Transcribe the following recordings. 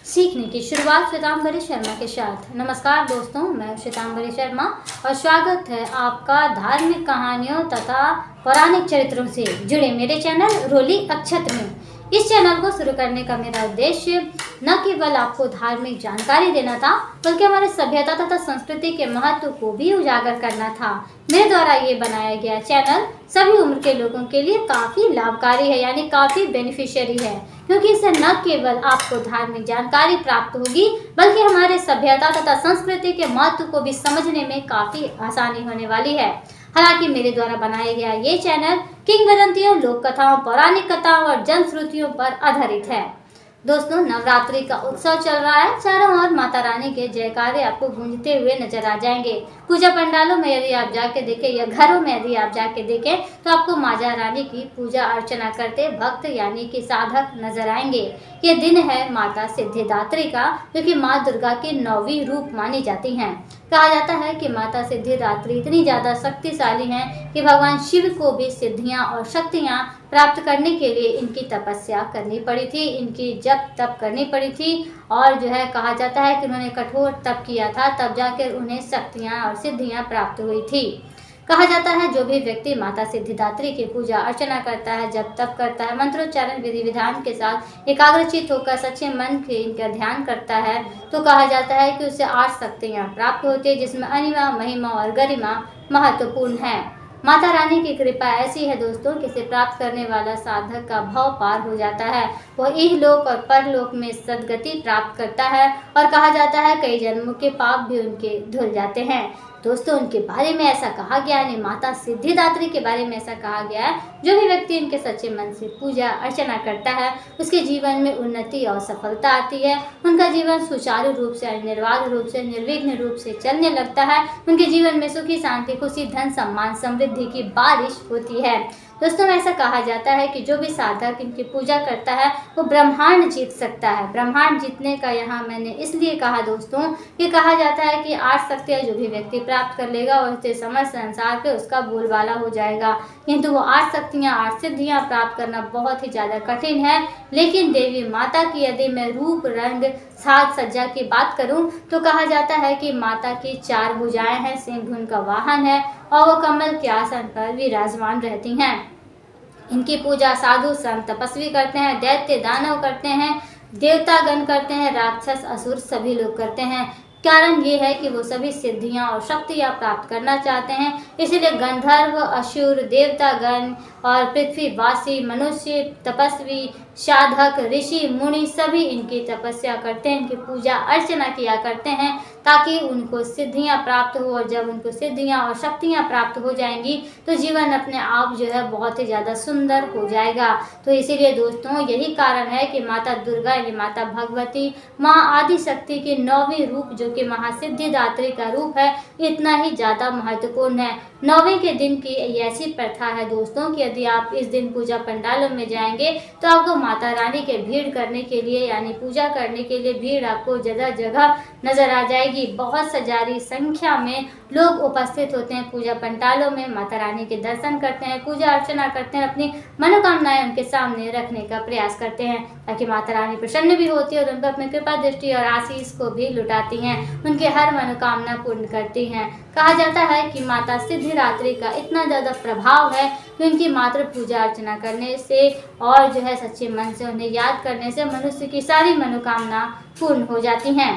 सीखने की शुरुआत श्वेतांबरी शर्मा के साथ। नमस्कार दोस्तों, मैं श्वेतांबरी शर्मा और स्वागत है आपका धार्मिक कहानियों तथा पौराणिक चरित्रों से जुड़े मेरे चैनल रोली अक्षत में। इस चैनल को शुरू करने का मेरा उद्देश्य न केवल आपको धार्मिक जानकारी देना था, बल्कि हमारे सभ्यता तथा संस्कृति के महत्व को भी उजागर करना था। मेरे द्वारा ये बनाया गया चैनल सभी उम्र के लोगों के लिए काफ़ी लाभकारी है, यानी काफ़ी बेनिफिशियरी है, क्योंकि इससे न केवल आपको धार्मिक जानकारी प्राप्त होगी, बल्कि हमारे सभ्यता तथा संस्कृति के महत्व को भी समझने में काफ़ी आसानी होने वाली है। हालांकि मेरे द्वारा बनाया गया ये चैनल किंवदंतियों, लोक कथाओं, पौराणिक कथाओं और जनश्रुतियों पर आधारित है। दोस्तों, नवरात्रि का उत्सव चल रहा है। चारों ओर माता रानी के जयकारे आपको गूंजते हुए नजर आ जाएंगे। पूजा पंडालों में यदि आप जाके देखें या घरों में यदि आप जाके देखें तो आपको माता रानी की पूजा अर्चना करते भक्त यानी कि साधक नजर आएंगे। ये दिन है माता सिद्धिदात्री का, जो कि माँ दुर्गा की 9वीं रूप मानी जाती हैं। कहा जाता है कि माता सिद्धिदात्री इतनी ज्यादा शक्तिशाली हैं कि भगवान शिव को भी सिद्धियां और शक्तियां प्राप्त करने के लिए इनकी तपस्या करनी पड़ी थी, इनकी जप तप करनी पड़ी थी। और जो है कहा जाता है कि उन्होंने कठोर तप किया था, तब जाकर उन्हें शक्तियां और सिद्धियां प्राप्त हुई थी। कहा जाता है जो भी व्यक्ति माता सिद्धिदात्री की पूजा अर्चना करता है, जब तप करता है, मंत्रोच्चारण विधि विधान के साथ एकाग्रचित होकर सच्चे मन के इनका ध्यान करता है, तो कहा जाता है कि उसे 8 शक्तियां प्राप्त होती है, जिसमें अनिमा, महिमा और गरिमा महत्वपूर्ण है। माता रानी की कृपा ऐसी है दोस्तों कि इसे प्राप्त करने वाला साधक का भव पार हो जाता है। वह इहलोक और परलोक में सद्गति प्राप्त करता है और कहा जाता है कई जन्मों के पाप भी उनके धुल जाते हैं। दोस्तों, उनके बारे में ऐसा कहा गया है, माता सिद्धिदात्री के बारे में ऐसा कहा गया है, जो भी व्यक्ति इनके सच्चे मन से पूजा अर्चना करता है उसके जीवन में उन्नति और सफलता आती है। उनका जीवन सुचारू रूप से, निर्बाध रूप से, निर्विघ्न रूप से चलने लगता है। उनके जीवन में सुखी, शांति, खुशी, धन, सम्मान, समृद्धि की बारिश होती है। दोस्तों, ऐसा कहा जाता है कि जो भी साधक इनकी पूजा करता है वो ब्रह्मांड जीत सकता है। ब्रह्मांड जीतने का यहाँ मैंने इसलिए कहा दोस्तों कि कहा जाता है कि 8 शक्तियाँ जो भी व्यक्ति प्राप्त कर लेगा और उससे समस्त संसार पे उसका बोलबाला हो जाएगा। किंतु वो 8 शक्तियाँ, 8 सिद्धियाँ प्राप्त करना बहुत ही ज़्यादा कठिन है। लेकिन देवी माता की यदि मैं रूप, रंग, साज सज्जा की बात करूं तो कहा जाता है कि माता की 4 भुजाएं हैं, सिंह उनका वाहन है और वो कमल के आसन पर विराजमान रहती हैं। इनकी पूजा साधु संत तपस्वी करते हैं, दैत्य दानव करते हैं, देवतागण करते हैं, राक्षस असुर सभी लोग करते हैं। कारण ये है कि वो सभी सिद्धियां और शक्तियां प्राप्त करना चाहते हैं। इसलिए गंधर्व, असुर, देवतागण और पृथ्वीवासी, मनुष्य, तपस्वी, साधक, ऋषि, मुनि सभी इनकी तपस्या करते हैं, इनकी पूजा अर्चना किया करते हैं, ताकि उनको सिद्धियां प्राप्त हो। और जब उनको सिद्धियां और शक्तियां प्राप्त हो जाएंगी तो जीवन अपने आप जो है बहुत ही ज़्यादा सुंदर हो जाएगा। तो इसीलिए दोस्तों यही कारण है कि माता दुर्गा यानी माता भगवती, माँ आदि शक्ति की 9वीं रूप जो कि महासिद्धिदात्री का रूप है, इतना ही ज़्यादा महत्वपूर्ण है। 9वें के दिन की ऐसी प्रथा है दोस्तों कि यदि आप इस दिन पूजा पंडालों में जाएंगे तो आपको माता रानी के भीड़ करने के लिए यानी पूजा करने के लिए भीड़ आपको जगह जगह नजर आ जाएगी। बहुत सजारी संख्या में लोग उपस्थित होते हैं पूजा पंडालों में, माता रानी के दर्शन करते हैं, पूजा अर्चना करते हैं, अपनी मनोकामनाएं उनके सामने रखने का प्रयास करते हैं, ताकि माता रानी प्रसन्न भी होती है और उनको अपनी कृपा दृष्टि और आशीष को भी लुटाती हैं, उनकी हर मनोकामना पूर्ण करती हैं। कहा जाता है कि माता सिद्धिदात्री का इतना ज़्यादा प्रभाव है कि उनकी मात्र पूजा अर्चना करने से और जो है सच्चे मन से उन्हें याद करने से मनुष्य की सारी मनोकामना पूर्ण हो जाती हैं।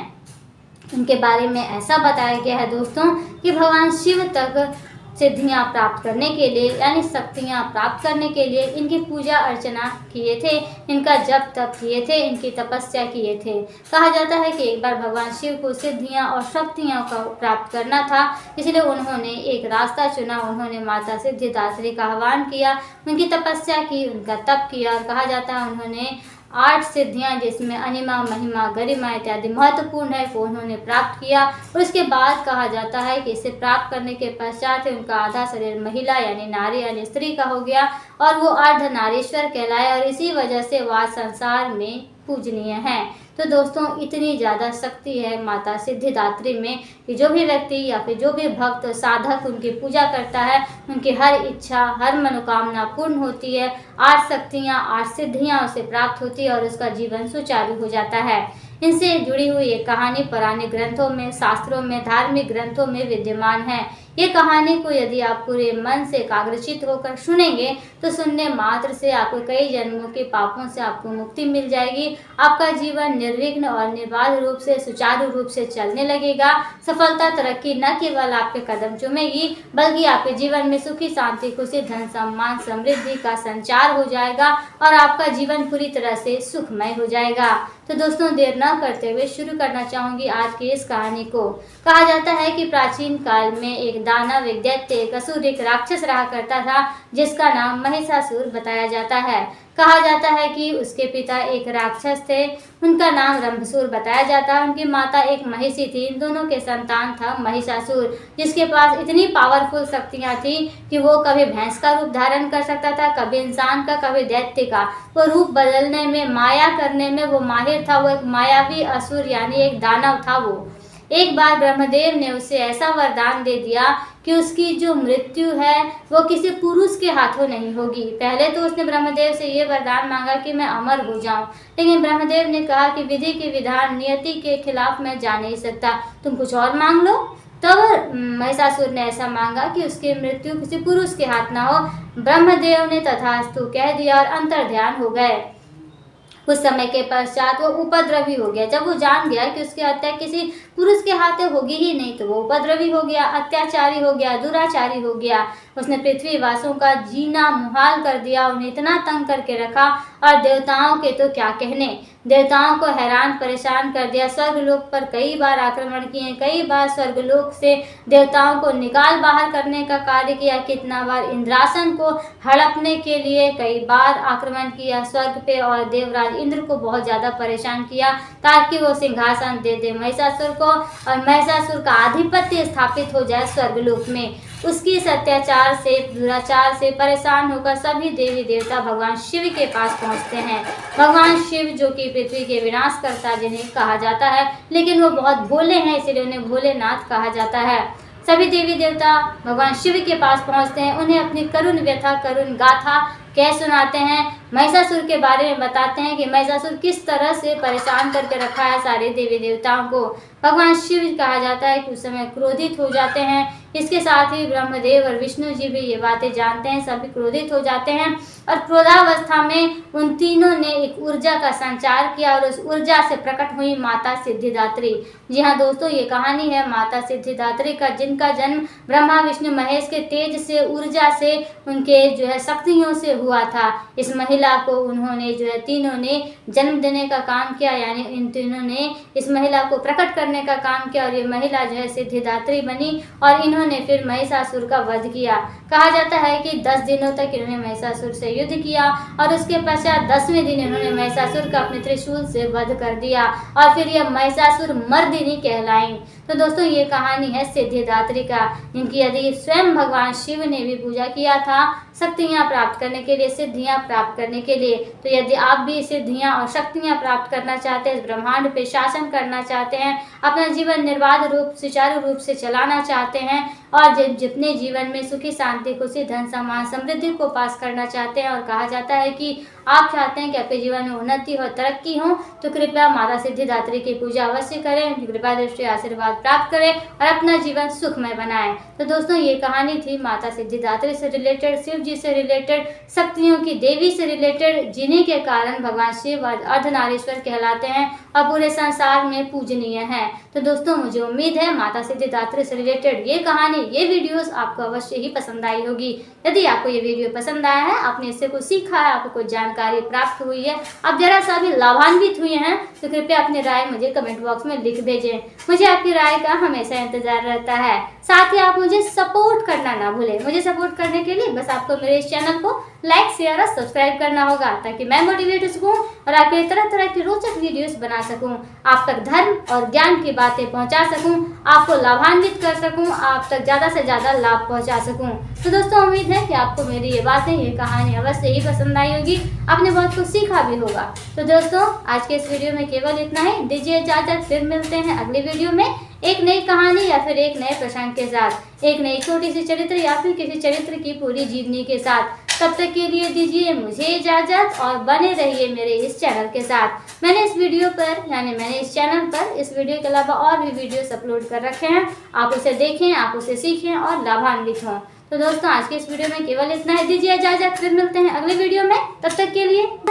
उनके बारे में ऐसा बताया गया है दोस्तों कि भगवान शिव तक सिद्धियां प्राप्त करने के लिए यानी शक्तियां प्राप्त करने के लिए इनकी पूजा अर्चना किए थे, इनका जप तप किए थे, इनकी तपस्या किए थे। कहा जाता है कि एक बार भगवान शिव को सिद्धियां और शक्तियां का प्राप्त करना था, इसलिए उन्होंने एक रास्ता चुना। उन्होंने माता सिद्धिदात्री का आह्वान किया, उनकी तपस्या की, उनका तप किया और कहा जाता है उन्होंने 8 सिद्धियां जिसमें अनिमा, महिमा, गरिमा इत्यादि महत्वपूर्ण है वो उन्होंने प्राप्त किया। और उसके बाद कहा जाता है कि इसे प्राप्त करने के पश्चात उनका आधा शरीर महिला यानी नारी यानी स्त्री का हो गया और वो अर्धनारीश्वर कहलाए और इसी वजह से वह संसार में पूजनीय है। तो दोस्तों इतनी ज़्यादा शक्ति है माता सिद्धिदात्री में कि जो भी व्यक्ति या फिर जो भी भक्त साधक उनकी पूजा करता है उनकी हर इच्छा हर मनोकामना पूर्ण होती है। 8 शक्तियाँ 8 सिद्धियाँ उसे प्राप्त होती है और उसका जीवन सुचारू हो जाता है। इनसे जुड़ी हुई ये कहानी पुराने ग्रंथों में, शास्त्रों में, धार्मिक ग्रंथों में विद्यमान है। ये कहानी को यदि आप पूरे मन से एकाग्रचित्त होकर सुनेंगे तो सुनने मात्र से आपको कई जन्मों के पापों से आपको मुक्ति मिल जाएगी। आपका जीवन निर्विघ्न और निर्बाध रूप से, सुचारू रूप से चलने लगेगा। सफलता, तरक्की न केवल आपके कदम चूमेगी बल्कि आपके जीवन में सुखी, शांति, खुशी, धन, सम्मान, समृद्धि का संचार हो जाएगा और आपका जीवन पूरी तरह से सुखमय हो जाएगा। तो दोस्तों, देर न करते हुए शुरू करना चाहूंगी आज की इस कहानी को। कहा जाता है कि प्राचीन काल में एक दानव, एक दैत्य, एक असुर, एक राक्षस रहा करता था जिसका नाम महिषासुर बताया जाता है। कहा जाता है कि उसके पिता एक राक्षस थे, उनका नाम रंभसूर बताया जाता है। उनकी माता एक महिषी थी। इन दोनों के संतान था महिषासुर, जिसके पास इतनी पावरफुल शक्तियां थी कि वो कभी भैंस का रूप धारण कर सकता था, कभी इंसान का, कभी दैत्य का। वो रूप बदलने में, माया करने में वो माहिर था। वो एक मायावी असुर यानी एक दानव था। वो एक बार ब्रह्मदेव ने उसे ऐसा वरदान दे दिया कि उसकी जो मृत्यु है वो किसी पुरुष के हाथों नहीं होगी। पहले तो उसने ब्रह्मदेव से ये वरदान मांगा कि मैं अमर हो जाऊं, लेकिन ब्रह्मदेव ने कहा कि विधि के विधान, नियति के खिलाफ मैं जा नहीं सकता, तुम कुछ और मांग लो। तब महिषासुर ने ऐसा मांगा कि उसकी मृत्यु किसी पुरुष के हाथ ना हो। ब्रह्मदेव ने तथास्तु कह दिया और अंतर्ध्यान हो गए। कुछ समय के पश्चात वो उपद्रवी हो गया। जब वो जान गया कि उसकी हत्या किसी पुरुष के हाथ होगी ही नहीं, तो वो उपद्रवी हो गया, अत्याचारी हो गया, दुराचारी हो गया। उसने पृथ्वी वासियों का जीना मुहाल कर दिया, उन्हें इतना तंग करके रखा और देवताओं के तो क्या कहने, देवताओं को हैरान परेशान कर दिया। स्वर्गलोक पर कई बार आक्रमण किए, कई बार स्वर्गलोक से देवताओं को निकाल बाहर करने का कार्य किया। कितना बार इंद्रासन को हड़पने के लिए कई बार आक्रमण किया स्वर्ग पे, और देवराज इंद्र को बहुत ज्यादा परेशान किया ताकि वो सिंहासन दे दे महिषासुर को और महिषासुर का आधिपत्य स्थापित हो जाए स्वर्गलोक में। उसकी इस अत्याचार से, दुराचार से परेशान होकर सभी देवी देवता भगवान शिव के पास पहुंचते हैं। भगवान शिव जो कि पृथ्वी के विनाशकर्ता जिन्हें कहा जाता है, लेकिन वो बहुत भोले हैं, इसलिए उन्हें भोलेनाथ कहा जाता है। सभी देवी देवता भगवान शिव के पास पहुंचते हैं, उन्हें अपनी करुण व्यथा, करुण गाथा कह सुनाते हैं। महिषासुर के बारे में बताते हैं कि महिषासुर किस तरह से परेशान करके रखा है सारे देवी देवताओं को। भगवान शिव कहा जाता है कि उस समय क्रोधित हो जाते हैं। इसके साथ ही ब्रह्मदेव और विष्णु जी भी ये बातें जानते हैं, सभी क्रोधित हो जाते हैं और क्रोधावस्था में उन तीनों ने एक ऊर्जा का संचार किया और उस ऊर्जा से प्रकट हुई माता सिद्धिदात्री। जी हाँ दोस्तों, ये कहानी है माता सिद्धिदात्री का, जिनका जन्म ब्रह्मा विष्णु महेश के तेज से, ऊर्जा से, उनके जो है शक्तियों से हुआ था। इस महिला को उन्होंने जो है तीनों ने जन्म देने का काम किया, यानी इन तीनों ने इस महिला को प्रकट करने का काम किया और ये महिला जो है सिद्धिदात्री बनी और इन्होंने फिर महिषासुर का वध किया। कहा जाता है कि 10 दिनों तक इन्होंने महिषासुर से युद्ध किया और उसके पश्चात 10वें दिन इन्होंने महिषासुर का अपने त्रिशूल से वध कर दिया और फिर यह महिषासुर मर्दिनी कहलाई। तो दोस्तों, ये कहानी है सिद्धिदात्री का, जिनकी यदि स्वयं भगवान शिव ने भी पूजा किया था शक्तियाँ प्राप्त करने के लिए, सिद्धियाँ प्राप्त करने के लिए। तो यदि आप भी सिद्धियाँ और शक्तियाँ प्राप्त करना चाहते हैं, इस ब्रह्मांड पे शासन करना चाहते हैं, अपना जीवन निर्बाध रूप, सुचारू रूप से चलाना चाहते हैं और जितने जीवन में सुखी, शांति, खुशी, धन, सम्मान, समृद्धि को पास करना चाहते हैं और कहा जाता है कि आप चाहते हैं कि आपके जीवन में उन्नति हो, तरक्की हो, तो कृपया माता सिद्धिदात्री की पूजा अवश्य करें, उनकी कृपा दृष्टि आशीर्वाद प्राप्त करें और अपना जीवन सुखमय बनाएं। तो दोस्तों, ये कहानी थी माता सिद्धिदात्री से रिलेटेड, शिव जी से रिलेटेड, शक्तियों की देवी से रिलेटेड, जिन्हीं के कारण भगवान शिव अर्धनारीश्वर कहलाते हैं और पूरे संसार में पूजनीय हैं। तो दोस्तों, मुझे उम्मीद है माता सिद्धिदात्री से रिलेटेड ये कहानी, ये वीडियोस आपको अवश्य ही पसंद आई होगी। यदि आपको ये वीडियो पसंद आया है, आपने इससे कुछ सीखा है, आपको कुछ जानकारी प्राप्त हुई है, आप जरा सा भी लाभान्वित हुए हैं, तो कृपया अपनी राय मुझे कमेंट बॉक्स में लिख भेजें। मुझे आपकी राय का हमेशा इंतजार रहता है। साथ ही आप मुझे सपोर्ट करना ना भूलें। मुझे सपोर्ट करने के लिए बस आपको मेरे इस चैनल को लाइक, शेयर और सब्सक्राइब करना होगा, ताकि मैं मोटिवेट हो सकूं और आपके लिए तरह तरह की रोचक वीडियोस बना सकूं, आप तक धर्म और ज्ञान की बातें पहुंचा सकूं, आपको लाभान्वित कर सकूं, आप तक ज़्यादा से ज़्यादा लाभ पहुंचा सकूं। तो दोस्तों, उम्मीद है कि आपको मेरी ये बातें, ये कहानी अवश्य ही पसंद आई होगी, आपने बहुत कुछ सीखा भी होगा। तो दोस्तों, आज के इस वीडियो में केवल इतना ही। दीजिए इजाजत, फिर मिलते हैं अगली वीडियो में एक नई कहानी या फिर एक नए प्रसंग के साथ, एक नई छोटी सी चरित्र या फिर किसी चरित्र की पूरी जीवनी के साथ। तब तक के लिए दीजिए मुझे इजाज़त और बने रहिए मेरे इस चैनल के साथ। मैंने इस चैनल पर इस वीडियो के अलावा और भी वीडियोस अपलोड कर रखे हैं। आप उसे देखें, आप उसे सीखें और लाभान्वित हों। तो दोस्तों आज के इस वीडियो में केवल इतना ही, दीजिए इजाज़त। फिर मिलते हैं अगले वीडियो में, तब तक के लिए।